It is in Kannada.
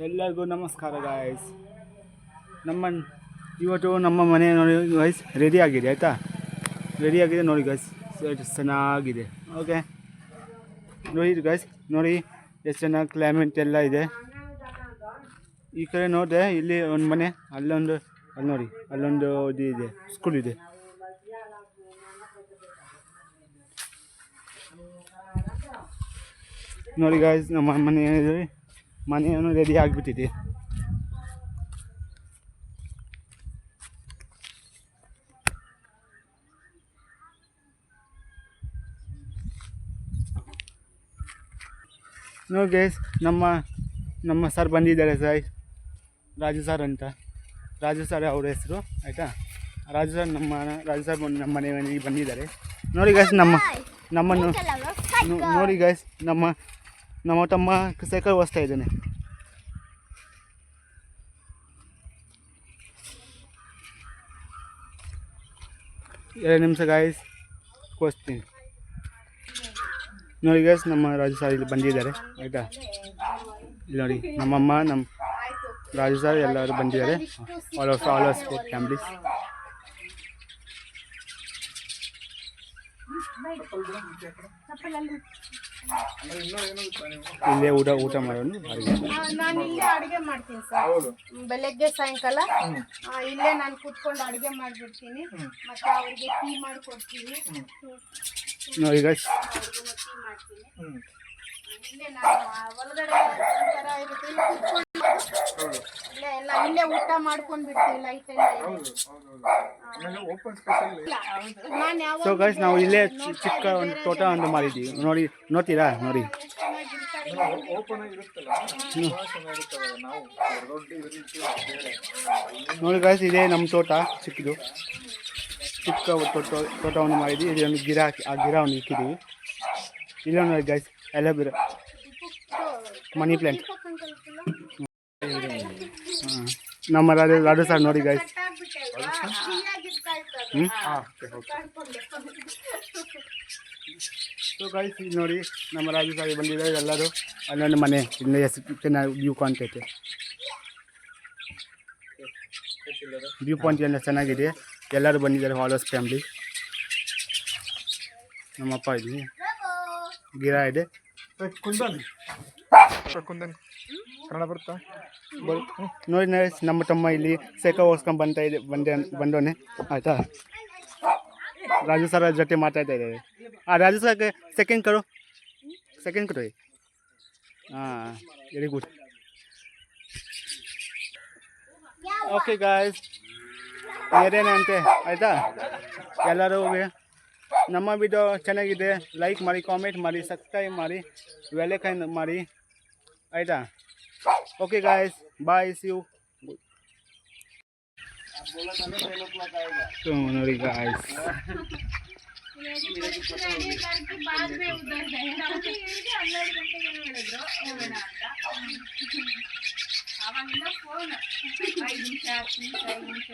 ಎಲ್ಲರಿಗೂ ನಮಸ್ಕಾರ ಗಾಯ್ಸ್. ಇವತ್ತು ನಮ್ಮ ಮನೆ ನೋಡಿ ಗೈಸ್, ರೆಡಿ ಆಗಿದೆ ಆಯಿತಾ. ರೆಡಿ ಆಗಿದೆ ನೋಡಿ ಗೈಸ್, ಚೆನ್ನಾಗಿದೆ. ಓಕೆ ನೋಡಿ ಗೈಸ್, ನೋಡಿ ಎಷ್ಟು ಚೆನ್ನಾಗಿ ಕ್ಲೈಮೇಟ್ ಎಲ್ಲ ಇದೆ. ಈ ಕಡೆ ನೋಡಿದೆ, ಇಲ್ಲಿ ಒಂದು ಮನೆ, ಅಲ್ಲಿ ನೋಡಿ ಅಲ್ಲೊಂದು ಇದು ಇದೆ, ಸ್ಕೂಲ್ ಇದೆ. ನೋಡಿ ಗಾಯ್ಸ್, ನಮ್ಮ ಮನೆಯನ್ನು ರೆಡಿ ಆಗಿಬಿಟ್ಟಿದೆ. ನೋಡಿ ಗೈಸ್, ನಮ್ಮ ಸರ್ ಬಂದಿದ್ದಾರೆ ಸರ್, ರಾಜು ಸರ್ ಅಂತ. ರಾಜು ಸರ್ ಅವ್ರ ಹೆಸರು ಆಯಿತಾ. ರಾಜು ಸರ್ ನಮ್ಮ ಮನೆಗೆ ಬಂದಿದ್ದಾರೆ. ನೋಡಿ ಗೈಸ್, ನಮ್ಮನ್ನು ನೋಡಿ ಗೈಸ್, ನಮ್ಮ ತಮ್ಮ ಸೈಕಲ್ ಓಡಿಸ್ತಾ ಇದ್ದಾನೆ. 2 ನಿಮಿಷ ಗಾಯ್ಸ್, ಓಡಿಸ್ತೀನಿ. ನೋಡಿ ಗೈಸ್, ನಮ್ಮ ರಾಜು ಸರ್ ಇಲ್ಲಿ ಬಂದಿದ್ದಾರೆ ಆಯಿತಾ. ಇಲ್ಲಿ ನೋಡಿ, ನಮ್ಮಮ್ಮ, ನಮ್ಮ ರಾಜು ಸರ್ ಎಲ್ಲರೂ ಬಂದಿದ್ದಾರೆ, ಆಲ್ ಆಫ್ ಸ್ಪೋರ್ಟ್ ಫ್ಯಾಮಿಲೀಸ್. ಇಲ್ಲೇ ಊಟ ಮಾಡೋಣ. ನಾನು ಇಲ್ಲೇ ಅಡುಗೆ ಮಾಡ್ತೀನಿ ಸರ್, ಬೆಳಗ್ಗೆ ಸಾಯಂಕಾಲ ಇಲ್ಲೇ ನಾನು ಕೂತ್ಕೊಂಡು ಅಡುಗೆ ಮಾಡಿಬಿಡ್ತೀನಿ. ಮತ್ತೆ ಅವ್ರಿಗೆ ಟೀ ಮಾಡಿಕೊಡ್ತೀನಿ. ನೋಡಿ ಗೈಸ್, ಇಲ್ಲೇ ನಾನು ಒಳಗಡೆ ಒಂಥರ ಇರುತ್ತೆ, ಇಲ್ಲಿ ಕೂತ್ಕೊಂಡು ಇಲ್ಲೇ ಊಟ ಮಾಡ್ಕೊಂಡು ಬಿಡ್ತೀವಿ. ಲೈಟ್ ಸೊ ಗೈಸ್, ನಾವು ಇಲ್ಲೇ ಚಿಕ್ಕ ಒಂದು ತೋಟ ಒಂದು ಮಾಡಿದ್ದೀವಿ. ನೋಡ್ತೀರಾ ನೋಡಿ. ನೋಡಿ ಗೈಸ್, ಇದೇ ನಮ್ಮ ತೋಟ, ಚಿಕ್ಕ ತೋಟವನ್ನು ಮಾಡಿದ್ವಿ. ಇಲ್ಲಿ ಒಂದು ಗಿಡ ಒಂದು ಇಕ್ಕಿದ್ದೀವಿ. ಇಲ್ಲ ನೋಡಿ ಗೈಸ್, ಎಲೋವೆರಾ, ಮನಿ ಪ್ಲಾಂಟ್. ನಮ್ಮ ರಾಜು ಸರ್ ನೋಡಿ ಗೈಸ್. ಸೊ ಗೈಸ್, ಇಲ್ಲಿ ನೋಡಿ, ನಮ್ಮ ರಾಜು ಸರ್ ಬಂದಿದ್ದಾರೆ ಎಲ್ಲರೂ. ಅಲ್ಲೊಂದು ಮನೆ, ಇಲ್ಲಿ ಎಷ್ಟು ಚೆನ್ನಾಗಿ ವ್ಯೂ ಕಾಣ್ತೈತೆ. ವ್ಯೂ ಪಾಯಿಂಟ್ ಎಲ್ಲ ಚೆನ್ನಾಗಿದೆ. ಎಲ್ಲರೂ ಬಂದಿದ್ದಾರೆ, ಆಲ್ ಆಫ್ ಫ್ಯಾಮಿಲಿ. ನಮ್ಮಪ್ಪ ಇಲ್ಲಿ, ಗಿಡ ಇದೆ. ಕನ್ನಡ ಬರುತ್ತಾ? ನೋಡಿ ನಮ್ಮ ತಮ್ಮ ಇಲ್ಲಿ ಸೈಕಲ್ ಓಡಿಸ್ಕೊಂಡು ಬಂದವನೆ ಆಯಿತಾ. ರಾಜು ಸರ್ ಜೊತೆ ಮಾತಾಡ್ತಾ ಇದ್ದಾರೆ. ರಾಜು ಸರ್ ಸೆಕೆಂಡ್ ಕರೋ. ಹಾಂ, ವೆರಿ ಗುಡ್. ಓಕೆ ಗಾಯ್ಸ್, ಏನೇನಂತೆ ಆಯಿತಾ. ಎಲ್ಲರೂ ನಮ್ಮ ವಿಡಿಯೋ ಚೆನ್ನಾಗಿದೆ, ಲೈಕ್ ಮಾಡಿ, ಕಾಮೆಂಟ್ ಮಾಡಿ, ಸಬ್ಸ್ಕ್ರೈಬ್ ಮಾಡಿ, ಬೆಲ್ ಮಾಡಿ ಆಯಿತಾ. Okay guys, bye, see you. ನೋಡಿ ಗಾಯ್ಸ್, ಅವಾಗಿಂದ ಫೋನ್ 5 ನಿಮಿಷ